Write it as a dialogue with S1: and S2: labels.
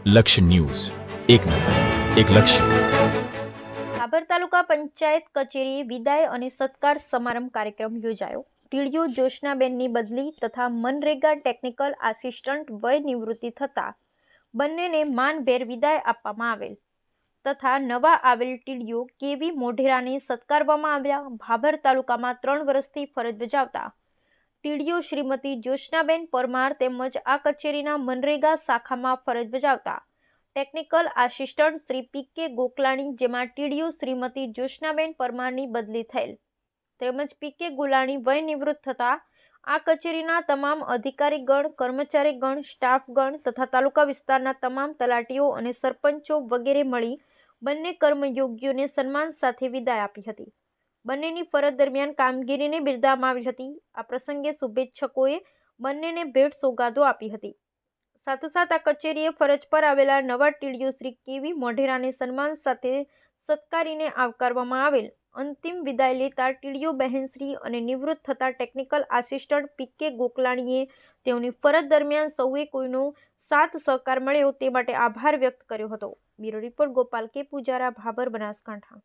S1: લક્ષ્ય ન્યૂઝ, એક નજર, એક લક્ષ્ય.
S2: ભાભર તાલુકા પંચાયત કચેરીએ વિદાય અને સત્કાર સમારંભ કાર્યક્રમ યોજાયો. ટીડીઓ જોશનાબેનની બદલી તથા મનરેગા ટેકનિકલ આસિસ્ટન્ટ વય નિવૃત્તિ થતા બંનેને માનભેર વિદાય આપવામાં આવેલ તથા નવા આવેલ ટીડીઓ કેવી મોઢેરાને સત્કારવામાં આવ્યા. ભાભર તાલુકામાં 3 વર્ષથી ફરજ બજાવતા ટીડીઓ શ્રીમતી જોશનાબેન પરમાર તેમજ આ કચેરીના મનરેગા શાખામાં ફરજ બજાવતા ટેકનિકલ આસિસ્ટન્ટ શ્રી પી.કે. ગોકલાણી, જેમાં ટીડીઓ શ્રીમતી જોશનાબેન પરમારની બદલી થયેલ તેમજ પી.કે. ગુલાણી વય નિવૃત્ત થતા આ કચેરીના તમામ અધિકારીગણ, કર્મચારીગણ, સ્ટાફગણ તથા તાલુકા વિસ્તારના તમામ તલાટીઓ અને સરપંચો વગેરે મળી બંને કર્મયોગીઓને સન્માન સાથે વિદાય આપી હતી. બંનેની ફરજ દરમિયાન કામગીરીને બિરદાવવામાં આવી હતી. આ પ્રસંગે શુભેચ્છકોએ બંનેને ભેટ સોગાદો આપી હતી. સાથોસાથ આ કચેરીએ ફરજ પર આવેલા નવા ટીડીઓ શ્રી કેવી મોઢેરાને સન્માન સાથે સત્કારીને આવકારવામાં આવેલ. અંતિમ વિદાય લેતા ટીડીઓ બહેનશ્રી અને નિવૃત્ત થતા ટેકનિકલ આસિસ્ટન્ટ પી.કે. ગોકલાણીએ તેઓની ફરજ દરમિયાન સૌએ કોઈનો સાથ સહકાર મળ્યો તે માટે આભાર વ્યક્ત કર્યો હતો. બ્યુરો રિપોર્ટ ગોપાલ કે. પૂજારા, ભાભર, બનાસકાંઠા.